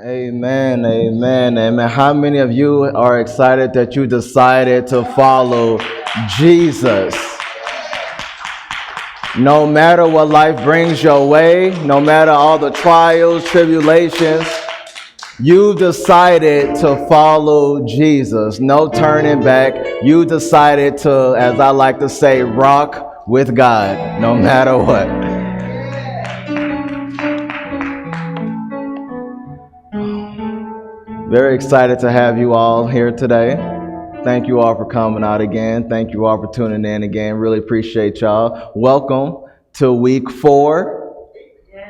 Amen, amen, amen. How many of you are excited that you decided to follow Jesus? No matter what life brings your way, no matter all the trials, tribulations, you decided to follow Jesus. No turning back. You decided to, as I like to say, rock with God, no matter what. Very excited to have you all here today. Thank you all for coming out again. Thank you all for tuning in again. Really appreciate y'all. Welcome to week 4.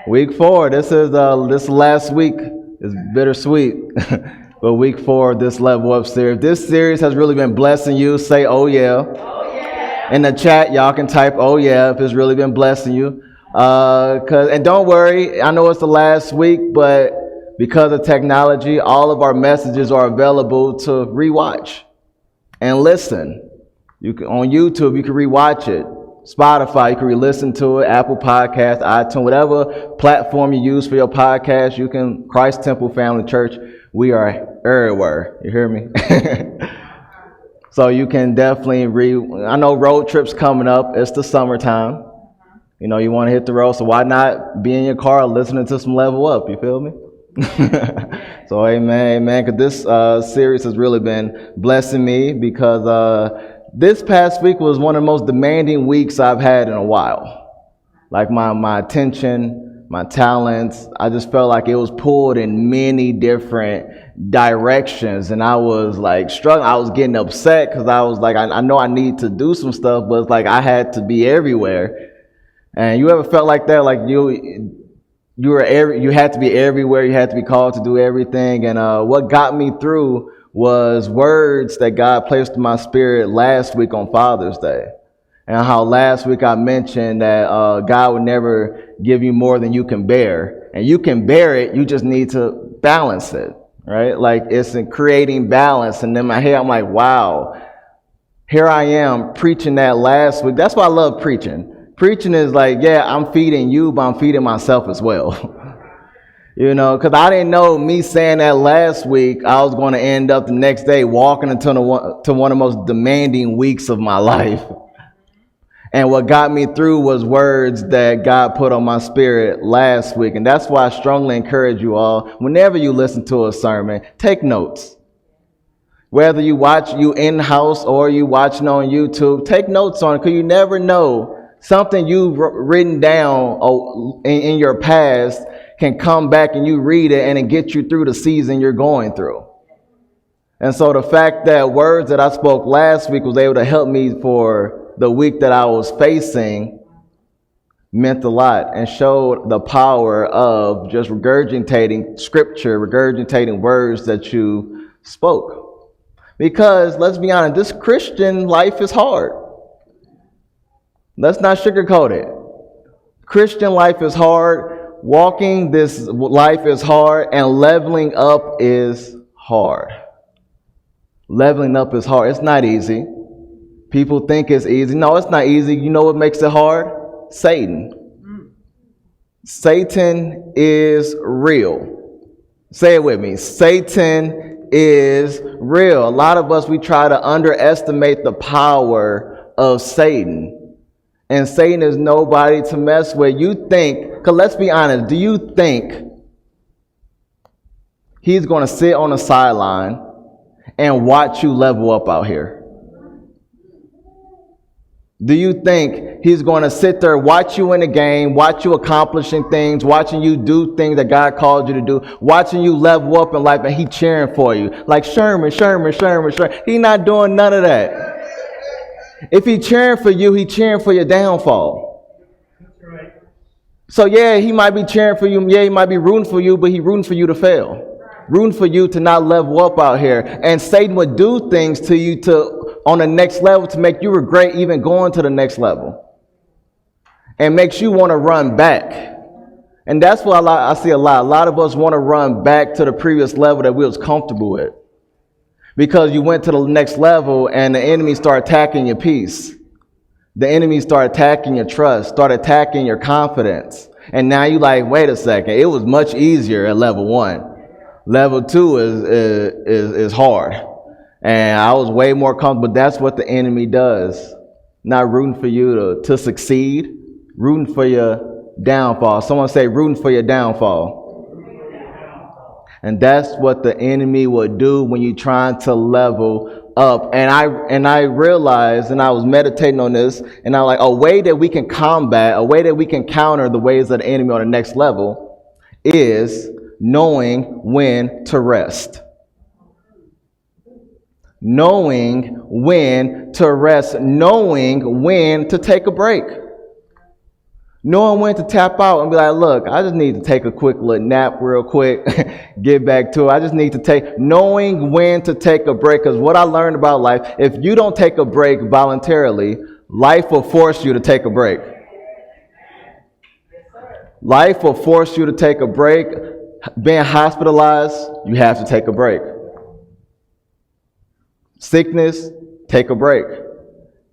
Week 4. This is this last week is bittersweet, but week 4 of this Level Up series. This series has really been blessing you. Say, oh yeah. Oh yeah. In the chat, y'all can type, oh yeah, if it's really been blessing you. And don't worry, I know it's the last week, but because of technology, all of our messages are available to rewatch and listen. You can on YouTube, you can rewatch it. Spotify, you can re-listen to it. Apple Podcasts, iTunes, whatever platform you use for your podcast, you can. Christ Temple Family Church, we are everywhere. You hear me? So you can definitely I know road trips coming up. It's the summertime. You know, you want to hit the road, so why not be in your car listening to some Level Up? You feel me? So amen, because this series has really been blessing me because this past week was one of the most demanding weeks I've had in a while. Like my attention, my talents, I just felt like it was pulled in many different directions, and I was like struggling. I was getting upset because I was like, I know I need to do some stuff, but it's like I had to be everywhere. And you ever felt like that? Like you had to be everywhere. You had to be called to do everything. And what got me through was words that God placed in my spirit last week on Father's Day. And how last week I mentioned that God would never give you more than you can bear. And you can bear it. You just need to balance it, right? Like it's in creating balance. And in my head, I'm like, wow, here I am preaching that last week. That's why I love preaching. Preaching is like, yeah, I'm feeding you, but I'm feeding myself as well. You know, because I didn't know me saying that last week, I was going to end up the next day walking into one of the most demanding weeks of my life. And what got me through was words that God put on my spirit last week. And that's why I strongly encourage you all, whenever you listen to a sermon, take notes. Whether you watch you in-house or you watching on YouTube, take notes on it because you never know. Something you've written down in your past can come back and you read it and it gets you through the season you're going through. And so the fact that words that I spoke last week was able to help me for the week that I was facing meant a lot and showed the power of just regurgitating scripture, regurgitating words that you spoke. Because let's be honest, this Christian life is hard. Let's not sugarcoat it. Christian life is hard. Walking this life is hard. And leveling up is hard. Leveling up is hard. It's not easy. People think it's easy. No, it's not easy. You know what makes it hard? Satan. Satan is real. Say it with me. Satan is real. A lot of us, we try to underestimate the power of Satan. And Satan is nobody to mess with. You think, because let's be honest, do you think he's going to sit on the sideline and watch you level up out here? Do you think he's going to sit there, watch you in the game, watch you accomplishing things, watching you do things that God called you to do, watching you level up in life, and he cheering for you? Like Sherman. He's not doing none of that. If he cheering for you, he cheering for your downfall. That's right. So yeah, he might be cheering for you. Yeah, he might be rooting for you, but he rooting for you to fail. Rooting for you to not level up out here. And Satan would do things to you on the next level to make you regret even going to the next level. And makes you want to run back. And that's what I see a lot. A lot of us want to run back to the previous level that we was comfortable with. Because you went to the next level and the enemy start attacking your peace. The enemy start attacking your trust, start attacking your confidence. And now you like, wait a second, it was much easier at level 1. Level 2 is hard. And I was way more comfortable. But that's what the enemy does. Not rooting for you to succeed, rooting for your downfall. Someone say rooting for your downfall. And that's what the enemy will do when you're trying to level up. And I realized, and I was meditating on this, and I'm like, a way that we can combat, a way that we can counter the ways of the enemy on the next level is knowing when to rest. Knowing when to rest, knowing when to take a break. Knowing when to tap out and be like, look, I just need to take a quick little nap real quick, get back to it. I just need to knowing when to take a break. Because what I learned about life, if you don't take a break voluntarily, life will force you to take a break. Life will force you to take a break. Being hospitalized, you have to take a break. Sickness, take a break.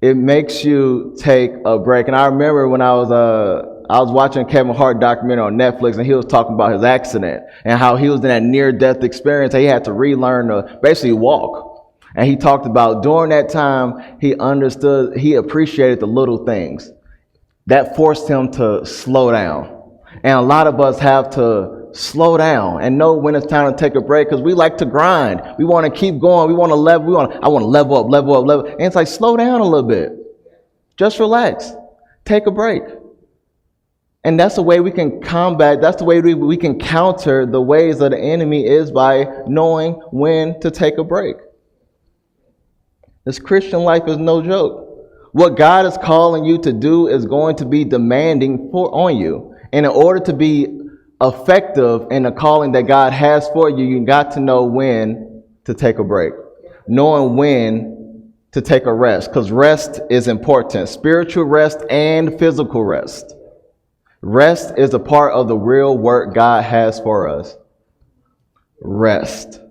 It makes you take a break. And I remember when I was watching Kevin Hart documentary on Netflix, and he was talking about his accident and how he was in that near-death experience. He had to relearn to basically walk. And he talked about during that time, he appreciated the little things. That forced him to slow down. And a lot of us have to slow down and know when it's time to take a break, because we like to grind. We want to keep going. We want to level. I want to level up. And it's like, slow down a little bit. Just relax. Take a break. And that's the way we can combat. That's the way we can counter the ways of the enemy, is by knowing when to take a break. This Christian life is no joke. What God is calling you to do is going to be demanding on you. And in order to be effective in the calling that God has for you, you got to know when to take a break. Knowing when to take a rest, because rest is important. Spiritual rest and physical rest. Rest is a part of the real work God has for us. Rest.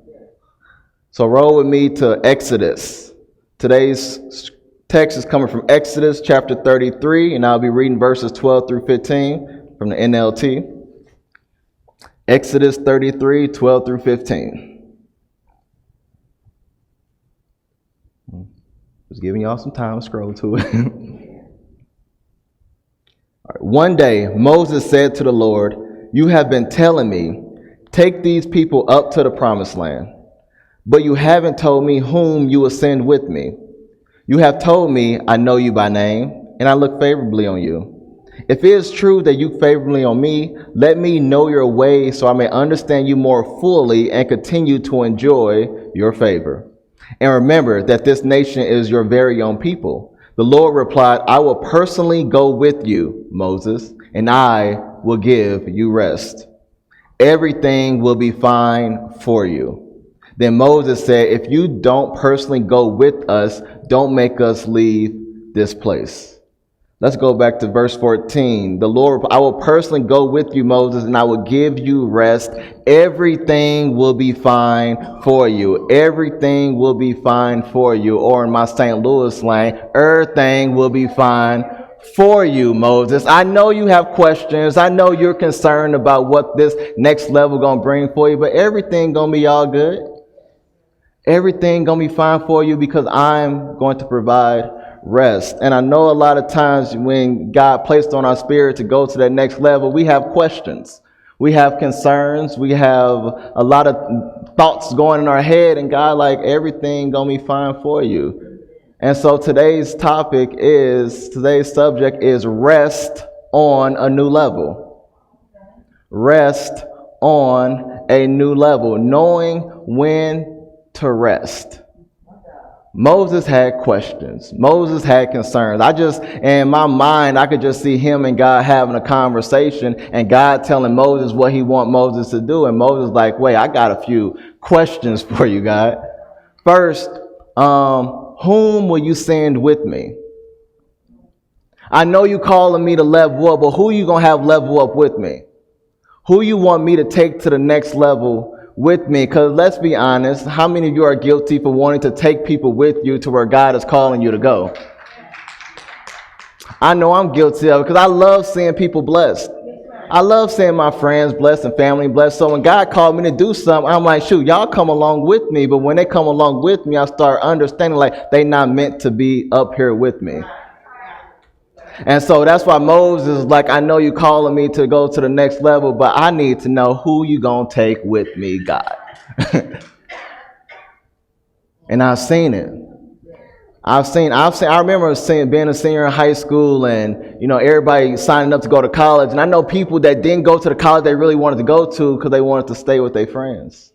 So roll with me to Exodus. Today's text is coming from Exodus chapter 33, and I'll be reading verses 12 through 15 from the NLT. Exodus 33, 12 through 15. Just giving y'all some time to scroll to it. All right. One day, Moses said to the Lord, "You have been telling me, take these people up to the promised land, but you haven't told me whom you will send with me. You have told me, I know you by name, and I look favorably on you. If it is true that you favorably on me, let me know your ways so I may understand you more fully and continue to enjoy your favor. And remember that this nation is your very own people." The Lord replied, "I will personally go with you, Moses, and I will give you rest. Everything will be fine for you." Then Moses said, "If you don't personally go with us, don't make us leave this place." Let's go back to verse 14. The Lord, "I will personally go with you, Moses, and I will give you rest. Everything will be fine for you." Everything will be fine for you. Or in my St. Louis slang, everything will be fine for you, Moses. I know you have questions. I know you're concerned about what this next level going to bring for you, but everything going to be all good. Everything going to be fine for you, because I'm going to provide rest. And I know a lot of times when God placed on our spirit to go to that next level, we have questions, we have concerns, we have a lot of thoughts going in our head, and God like, everything gonna be fine for you. And so today's subject is rest on a new level. Rest on a new level, knowing when to rest. Moses had questions. Moses had concerns. In my mind, I could just see him and God having a conversation, and God telling Moses what he want Moses to do. And Moses like, wait, I got a few questions for you, God. First, whom will you send with me? I know you calling me to level up, but who you going to have level up with me? Who you want me to take to the next level with me? Because let's be honest, how many of you are guilty for wanting to take people with you to where God is calling you to go? I know I'm guilty of it, because I love seeing people blessed. I love seeing my friends blessed and family blessed. So when God called me to do something, I'm like, shoot, y'all come along with me. But when they come along with me, I start understanding like they not meant to be up here with me. And so that's why Moses is like, I know you calling me to go to the next level, but I need to know who you gonna take with me, God. And I've seen it. I remember being a senior in high school and, everybody signing up to go to college. And I know people that didn't go to the college they really wanted to go to because they wanted to stay with their friends.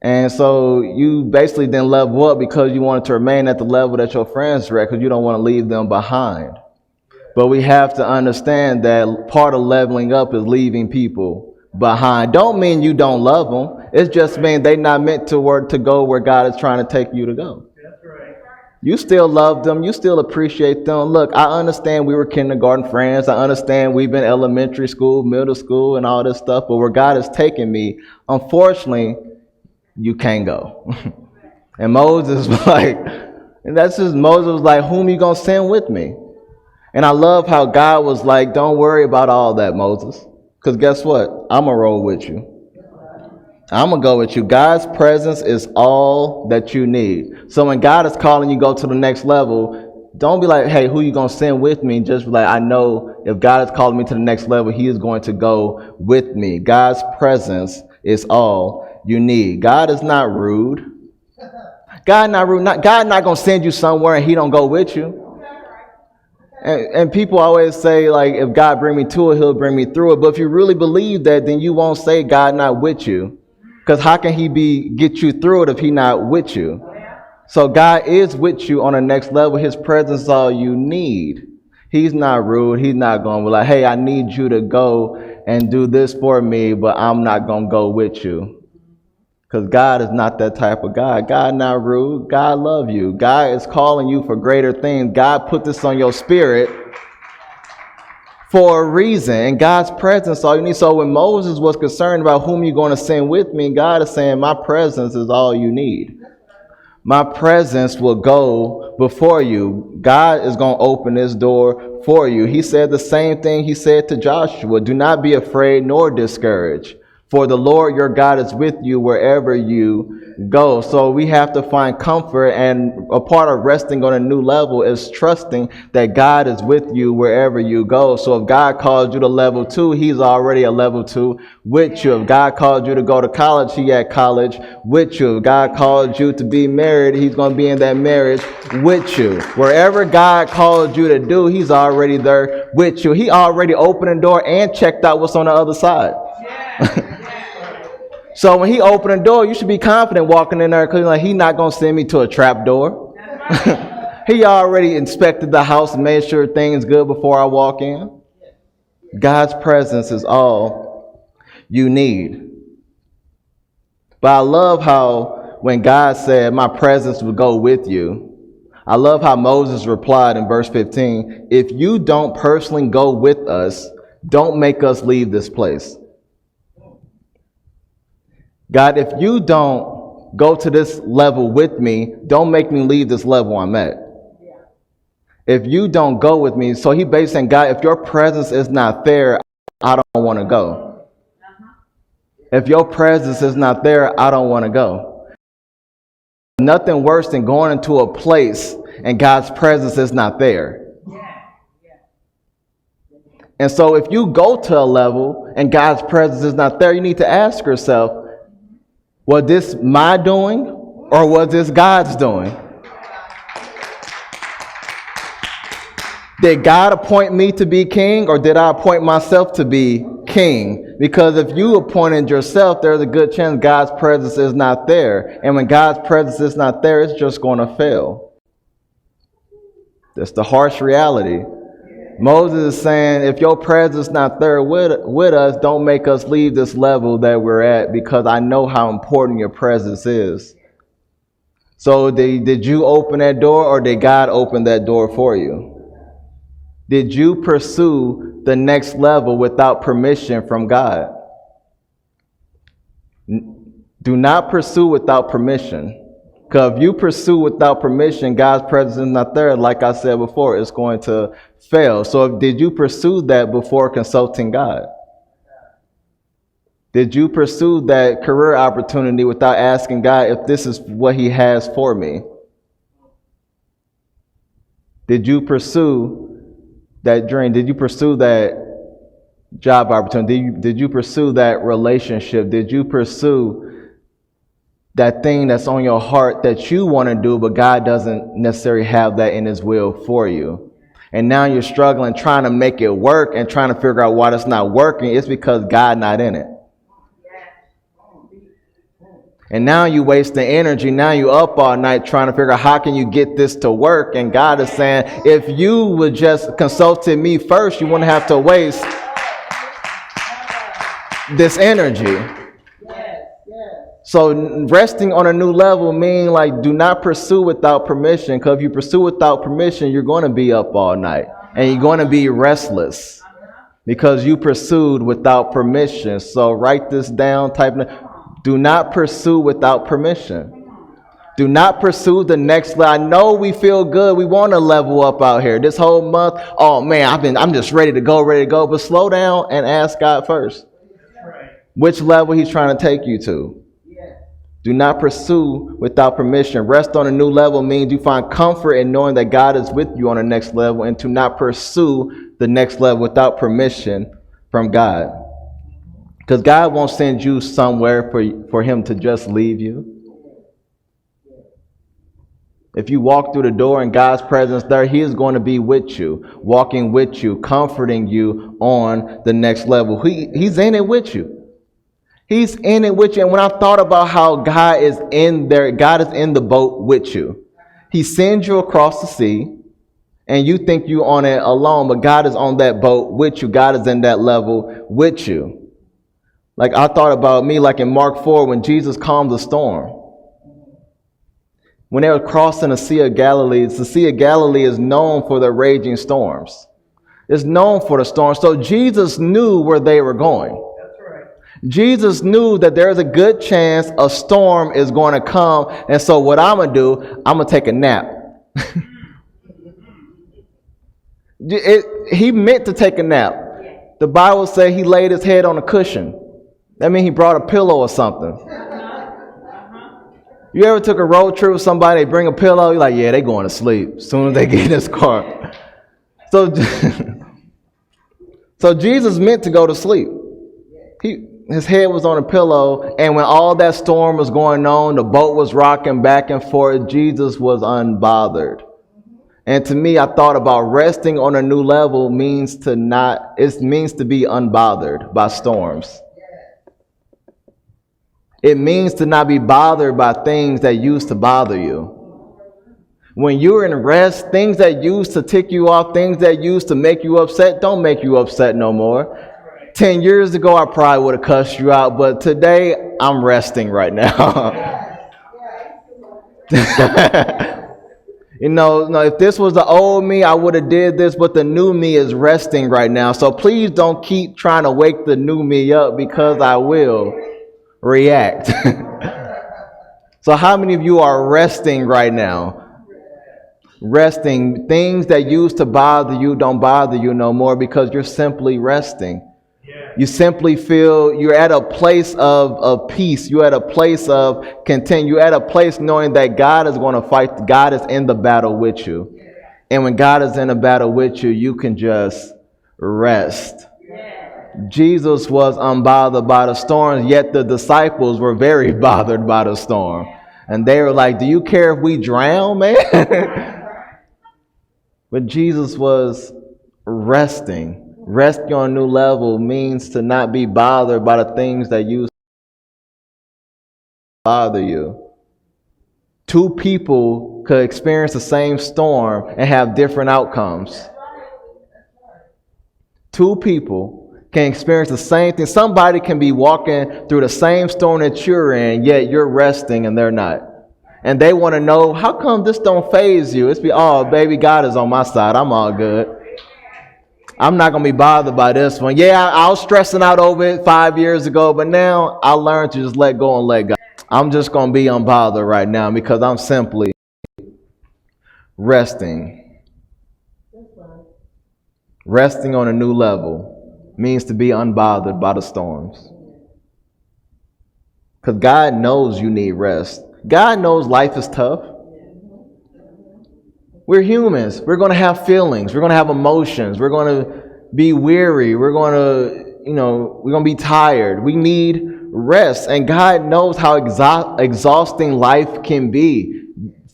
And so you basically didn't level up because you wanted to remain at the level that your friends were at because you don't want to leave them behind. But we have to understand that part of leveling up is leaving people behind. Don't mean you don't love them. It just means they're not meant to go where God is trying to take you to go. You still love them. You still appreciate them. Look, I understand we were kindergarten friends. I understand we've been elementary school, middle school, and all this stuff. But where God has taken me, unfortunately, you can't go. And Moses was like, Moses was like, whom you gonna send with me? And I love how God was like, don't worry about all that, Moses. Because guess what? I'm gonna roll with you. I'm going to go with you. God's presence is all that you need. So when God is calling you go to the next level, don't be like, hey, who you going to send with me? Just be like, I know if God is calling me to the next level, he is going to go with me. God's presence is all you need. God is not rude. God not rude. God not going to send you somewhere and he don't go with you. And people always say, like, if God bring me to it, he'll bring me through it. But if you really believe that, then you won't say God not with you. Because how can he get you through it if he not with you? So God is with you on the next level. His presence is all you need. He's not rude. He's not going to be like, hey, I need you to go and do this for me, but I'm not going to go with you. Because God is not that type of God. God not rude. God love you. God is calling you for greater things. God put this on your spirit for a reason, and God's presence all you need. So when Moses was concerned about whom you're going to send with me, God is saying, my presence is all you need. My presence will go before you. God is going to open this door for you. He said the same thing he said to Joshua. Do not be afraid nor discouraged, for the Lord your God is with you wherever you go. So we have to find comfort, and a part of resting on a new level is trusting that God is with you wherever you go. So if God called you to level 2, he's already a level 2 with you. If God called you to go to college, he at college with you. If God called you to be married, he's going to be in that marriage with you. Wherever God called you to do, he's already there with you. He already opened the door and checked out what's on the other side. So when he opened the door, you should be confident walking in there because he's not going to send me to a trap door. He already inspected the house and made sure things good before I walk in. God's presence is all you need. But I love how when God said, my presence will go with you, I love how Moses replied in verse 15, if you don't personally go with us, don't make us leave this place. God, if you don't go to this level with me, don't make me leave this level I'm at. If you don't go with me, so he basically saying, God, if your presence is not there, I don't want to go. If your presence is not there, I don't want to go. Nothing worse than going into a place and God's presence is not there. And so if you go to a level and God's presence is not there, you need to ask yourself, was this my doing or was this God's doing? Did God appoint me to be king or did I appoint myself to be king? Because if you appointed yourself, there's a good chance God's presence is not there. And when God's presence is not there, it's just going to fail. That's the harsh reality. Moses is saying, if your presence is not there with us, don't make us leave this level that we're at because I know how important your presence is. So did you open that door or did God open that door for you? Did you pursue the next level without permission from God? Do not pursue without permission. Because if you pursue without permission, God's presence is not there. Like I said before, it's going to fail. So did you pursue that before consulting God? Did you pursue that career opportunity without asking God if this is what he has for me? Did you pursue that dream? Did you pursue that job opportunity? Did you pursue that relationship? Did you pursue that thing that's on your heart that you want to do, but God doesn't necessarily have that in his will for you? And now you're struggling, trying to make it work and trying to figure out why it's not working. It's because God's not in it. And now you wasting energy. Now you up all night trying to figure out how can you get this to work. And God is saying, if you would just consulted me first, you wouldn't have to waste this energy. So resting on a new level means like do not pursue without permission. Because if you pursue without permission, you're going to be up all night and you're going to be restless because you pursued without permission. So write this down, type it. Do not pursue without permission. Do not pursue the next level. I know we feel good. We want to level up out here. This whole month, oh man, I'm just ready to go. But slow down and ask God first. Which level he's trying to take you to. Do not pursue without permission. Rest on a new level means you find comfort in knowing that God is with you on the next level, and to not pursue the next level without permission from God. Because God won't send you somewhere for him to just leave you. If you walk through the door and God's presence there, he is going to be with you, walking with you, comforting you on the next level. He's in it with you. He's in it with you. And when I thought about how God is in there, God is in the boat with you. He sends you across the sea and you think you're on it alone, but God is on that boat with you. God is in that level with you. Like I thought about me, like in Mark 4, when Jesus calmed the storm. When they were crossing the Sea of Galilee, the Sea of Galilee is known for the raging storms. It's known for the storms. So Jesus knew where they were going. That's right. Jesus knew that there's a good chance a storm is going to come. And so what I'm going to do, I'm going to take a nap. He meant to take a nap. The Bible says he laid his head on a cushion. That means he brought a pillow or something. You ever took a road trip with somebody, they bring a pillow, you're like, yeah, they going to sleep as soon as they get in this car. So Jesus meant to go to sleep. His head was on a pillow, and when all that storm was going on, the boat was rocking back and forth, Jesus was unbothered. And to me, I thought about resting on a new level means to be unbothered by storms. It means to not be bothered by things that used to bother you. When you're in rest, things that used to tick you off, things that used to make you upset, don't make you upset no more. 10 years ago, I probably would have cussed you out, but today, I'm resting right now. If this was the old me, I would have did this, but the new me is resting right now. So please don't keep trying to wake the new me up because I will react. So how many of you are resting right now? Resting. Things that used to bother you don't bother you no more because you're simply resting. You simply feel you're at a place of peace. You're at a place of content. You're at a place knowing that God is going to fight. God is in the battle with you. And when God is in a battle with you, you can just rest. Jesus was unbothered by the storms, yet the disciples were very bothered by the storm. And they were like, do you care if we drown, man? But Jesus was resting. Resting on a new level means to not be bothered by the things that used to bother you. Two people could experience the same storm and have different outcomes. Two people can experience the same thing. Somebody can be walking through the same storm that you're in, yet you're resting and they're not. And they want to know, how come this don't faze you? Oh, baby, God is on my side. I'm all good. I'm not going to be bothered by this one. Yeah, I was stressing out over it 5 years ago, but now I learned to just let go and let God. I'm just going to be unbothered right now because I'm simply resting. Resting on a new level means to be unbothered by the storms. Because God knows you need rest. God knows life is tough. We're humans. We're going to have feelings. We're going to have emotions. We're going to be weary. We're going to be tired. We need rest. And God knows how exhausting life can be.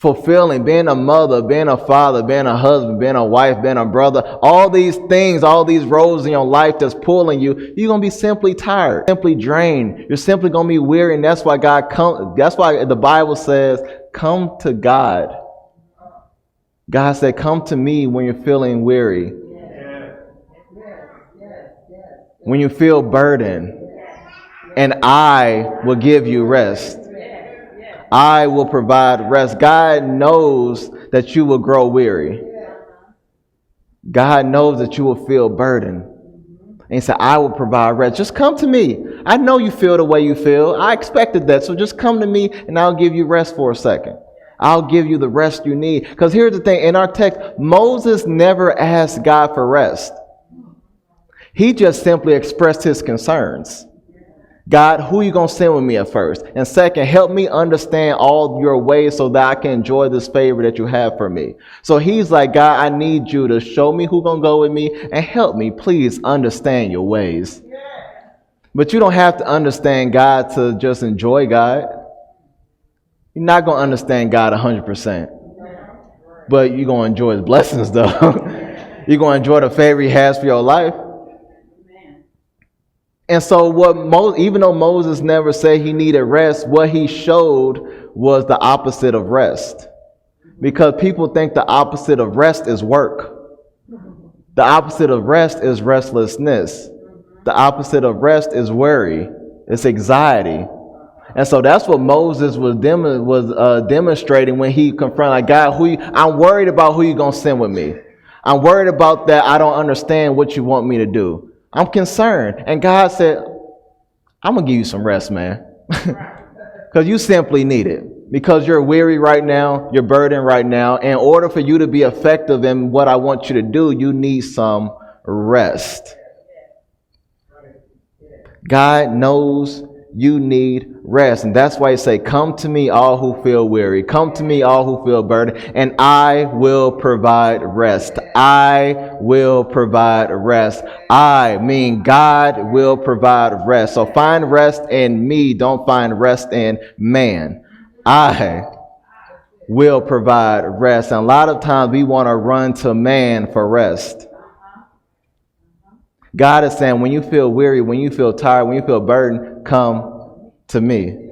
Fulfilling, being a mother, being a father, being a husband, being a wife, being a brother, all these things, all these roles in your life that's pulling you, you're going to be simply tired, simply drained. You're simply going to be weary. And that's why that's why the Bible says, come to God. God said, come to me when you're feeling weary. When you feel burdened, and I will give you rest. I will provide rest. God knows that you will grow weary. God knows that you will feel burdened. And he said, I will provide rest. Just come to me. I know you feel the way you feel. I expected that. So just come to me and I'll give you rest for a second. I'll give you the rest you need. Because here's the thing. In our text, Moses never asked God for rest. He just simply expressed his concerns. God, who are you going to send with me at first? And second, help me understand all your ways so that I can enjoy this favor that you have for me. So he's like, God, I need you to show me who's going to go with me and help me, please, understand your ways. But you don't have to understand God to just enjoy God. You're not going to understand God 100%. But you're going to enjoy his blessings, though. You're going to enjoy the favor he has for your life. And so even though Moses never said he needed rest, what he showed was the opposite of rest. Because people think the opposite of rest is work. The opposite of rest is restlessness. The opposite of rest is worry. It's anxiety. And so that's what Moses was demonstrating when he confronted, like, God, I'm worried about who you're going to send with me. I'm worried about that. I don't understand what you want me to do. I'm concerned. And God said, I'm going to give you some rest, man. Because you simply need it. Because you're weary right now. You're burdened right now. In order for you to be effective in what I want you to do, you need some rest. God knows you need rest. And that's why he say, come to me all who feel weary. Come to me all who feel burdened. And I will provide rest. I will provide rest. I mean God will provide rest. So find rest in me. Don't find rest in man. I will provide rest. And a lot of times we want to run to man for rest. God is saying, when you feel weary, when you feel tired, when you feel burdened, come to me.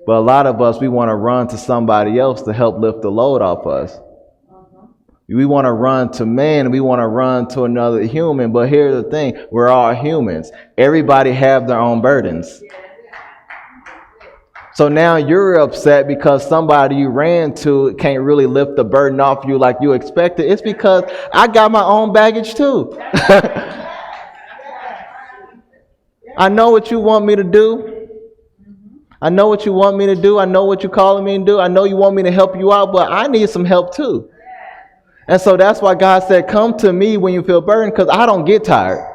But a lot of us, we want to run to somebody else to help lift the load off us. We want to run to man. We want to run to another human. But here's the thing. We're all humans. Everybody have their own burdens. So now you're upset because somebody you ran to can't really lift the burden off you like you expected. It's because I got my own baggage too. I know what you want me to do. I know what you want me to do. I know what you're calling me to do. I know you want me to help you out, but I need some help too. And so that's why God said, come to me when you feel burdened, because I don't get tired.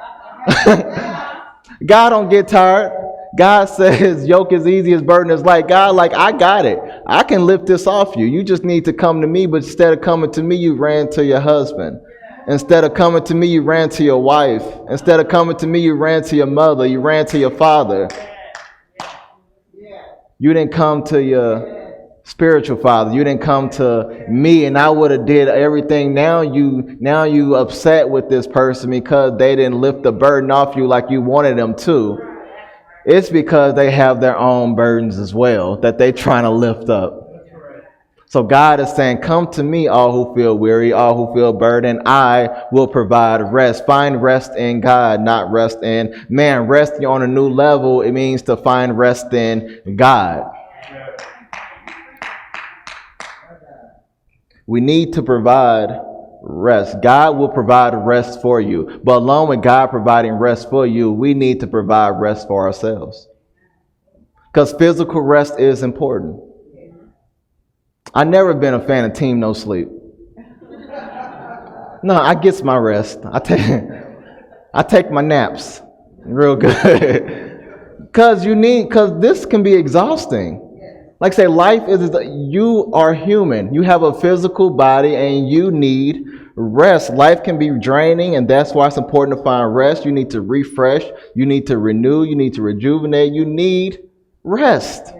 God don't get tired. God says yoke is easy, his burden is light. God, like, I got it. I can lift this off you. You just need to come to me. But instead of coming to me, you ran to your husband. Instead of coming to me, you ran to your wife. Instead of coming to me, you ran to your mother. You ran to your father. You didn't come to your spiritual father. You didn't come to me, and I would have did everything. Now you upset with this person because they didn't lift the burden off you like you wanted them to. It's because they have their own burdens as well that they're trying to lift up. So God is saying, come to me, all who feel weary, all who feel burdened. I will provide rest. Find rest in God, not rest in man. Rest on a new level, it means to find rest in God. We need to provide rest. God will provide rest for you. But along with God providing rest for you, we need to provide rest for ourselves. Because physical rest is important. I've never been a fan of team no sleep. No, I get my rest. I take my naps real good. Because this can be exhausting. Like I say, life is, you are human. You have a physical body and you need rest. Life can be draining, and that's why it's important to find rest. You need to refresh. You need to renew. You need to rejuvenate. You need rest.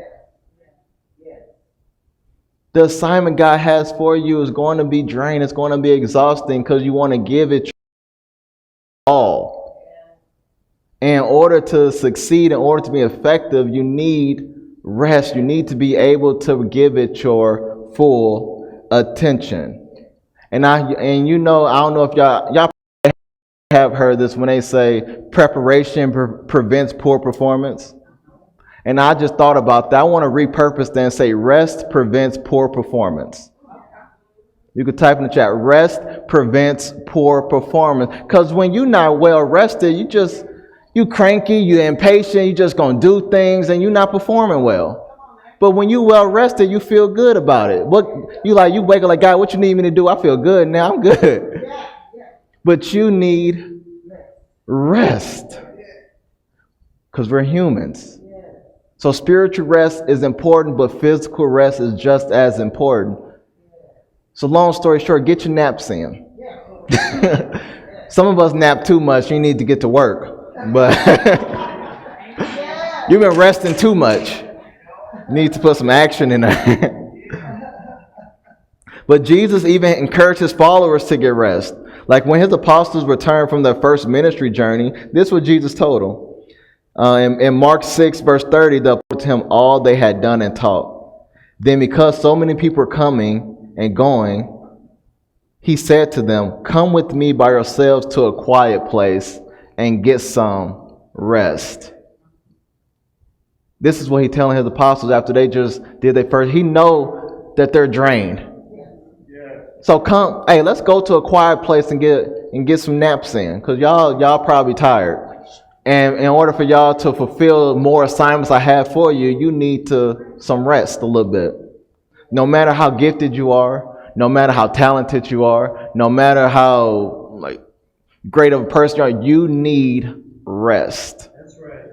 The assignment God has for you is going to be draining. It's going to be exhausting because you want to give it all. In order to succeed, in order to be effective, you need rest. You need to be able to give it your full attention. And I don't know if y'all have heard this when they say preparation prevents poor performance. And I just thought about that. I want to repurpose that and say rest prevents poor performance. You could type in the chat, rest prevents poor performance. Because when you're not well rested, you cranky, you're impatient, you're just going to do things and you're not performing well. But when you well rested, you feel good about it. You wake up like, God, what you need me to do? I feel good now. I'm good. But you need rest. Because we're humans. So spiritual rest is important, but physical rest is just as important. So long story short, get your naps in. Some of us nap too much. You need to get to work. But you've been resting too much. You need to put some action in there. But Jesus even encouraged his followers to get rest. Like when his apostles returned from their first ministry journey, this is what Jesus told them. In Mark 6, verse 30, they told him all they had done and taught. Then because so many people were coming and going, he said to them, come with me by yourselves to a quiet place and get some rest. This is what he's telling his apostles after they just did their first. He know that they're drained. So come, hey, let's go to a quiet place and get some naps in, because y'all probably tired. And in order for y'all to fulfill more assignments I have for you, you need some rest a little bit. No matter how gifted you are, no matter how talented you are, no matter how great of a person you are, you need rest. That's right.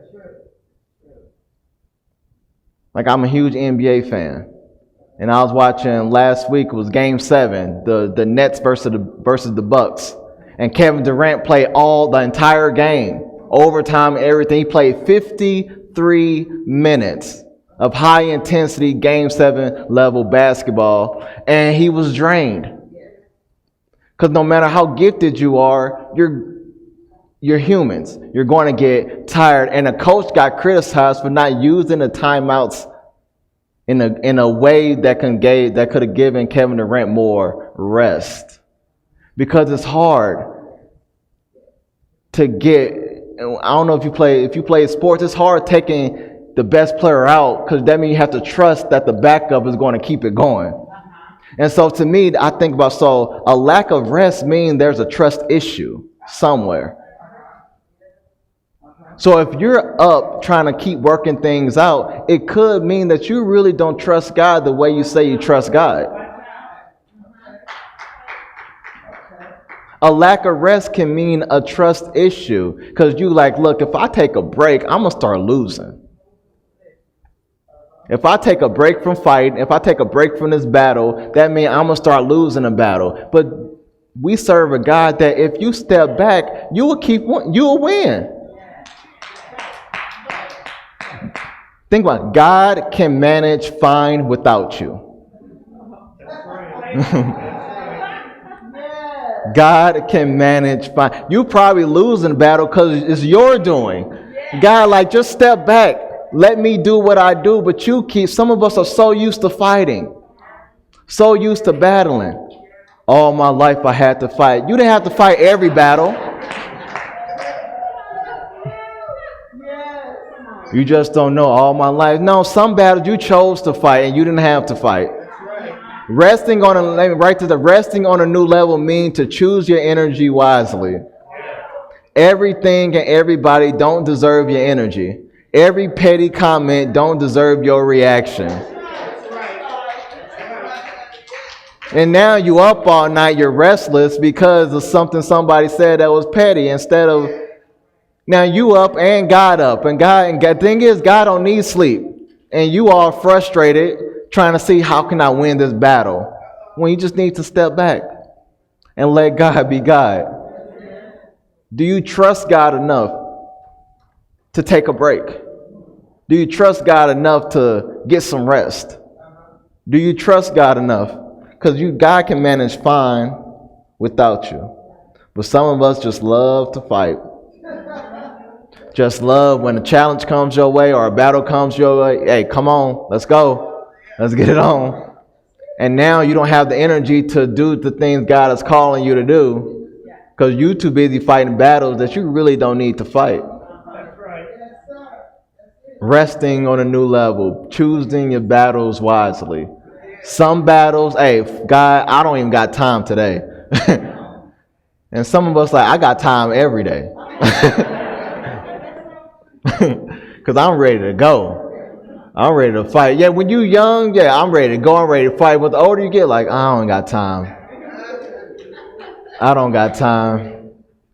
Like I'm a huge NBA fan. And I was watching last week, it was game 7, the Nets versus the Bucks. And Kevin Durant played the entire game, overtime, everything. He played 53 minutes of high intensity game 7 level basketball, and he was drained. Because no matter how gifted you are, you're humans. You're going to get tired. And the coach got criticized for not using the timeouts in a way that could have given Kevin Durant more rest. Because it's hard to get. I don't know if you play sports. It's hard taking the best player out, because that means you have to trust that the backup is going to keep it going. And so to me, I think about, a lack of rest means there's a trust issue somewhere. So if you're up trying to keep working things out, it could mean that you really don't trust God the way you say you trust God. A lack of rest can mean a trust issue, because look, if I take a break, I'm going to start losing. If I take a break from fighting, if I take a break from this battle, that means I'm going to start losing a battle. But we serve a God that if you step back, you will win. Think about it. God can manage fine without you. God can manage fine. You probably losing the battle because it's your doing. God, just step back. Let me do what I do. But some of us are so used to fighting. So used to battling. All my life I had to fight. You didn't have to fight every battle. You just don't know all my life. No, some battles you chose to fight and you didn't have to fight. Resting on a new level means to choose your energy wisely. Everything and everybody don't deserve your energy. Every petty comment don't deserve your reaction. And now you up all night, you're restless because of something somebody said that was petty instead of, now you up and God up. And the thing is, God don't need sleep. And you are frustrated trying to see how can I win this battle when you just need to step back and let God be God. Do you trust God enough to take a break? Do you trust God enough to get some rest? Do you trust God enough? Because God can manage fine without you. But some of us just love to fight. Just love when a challenge comes your way or a battle comes your way. Hey, come on, let's go. Let's get it on. And now you don't have the energy to do the things God is calling you to do because you're too busy fighting battles that you really don't need to fight. Resting on a new level, choosing your battles wisely. Some battles, hey, God, I don't even got time today. And some of us like, I got time every day. Because I'm ready to go. I'm ready to fight. Yeah, when you're young, yeah, I'm ready to go. I'm ready to fight. But the older you get, like, I don't got time. I don't got time.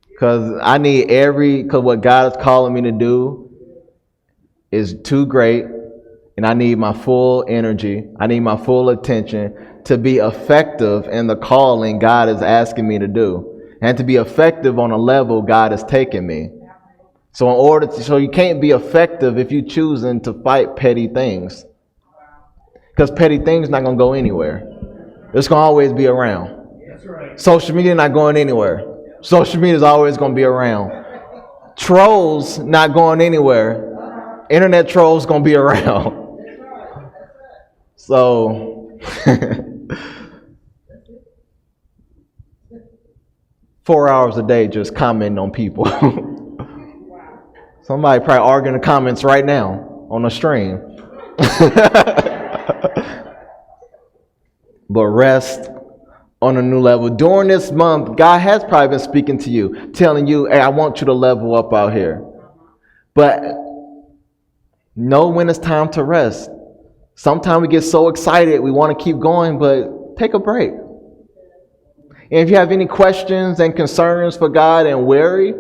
Because I need because what God is calling me to do is too great. And I need my full energy. I need my full attention to be effective in the calling God is asking me to do. And to be effective on a level God has taken me. So you can't be effective if you're choosing to fight petty things. Because petty things not going to go anywhere. It's going to always be around. That's right. Social media not going anywhere. Social media is always going to be around. Trolls not going anywhere. Internet trolls going to be around. So 4 hours a day just commenting on people. Somebody probably arguing in the comments right now on the stream. But rest on a new level. During this month, God has probably been speaking to you, telling you, hey, I want you to level up out here. But know when it's time to rest. Sometimes we get so excited, we want to keep going, but take a break. And if you have any questions and concerns for God and weary,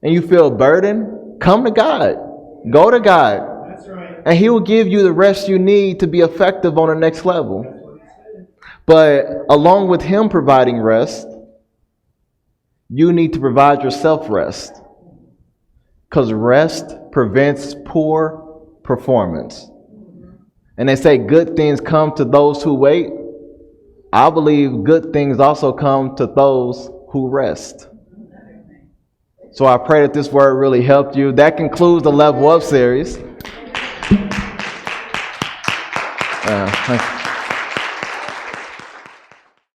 and you feel burdened, come to God. Go to God. That's right. And He will give you the rest you need to be effective on the next level. But along with Him providing rest, you need to provide yourself rest. Because rest prevents poor performance. And they say good things come to those who wait. I believe good things also come to those who rest. So I pray that this word really helped you. That concludes the Level Up series. Thank you.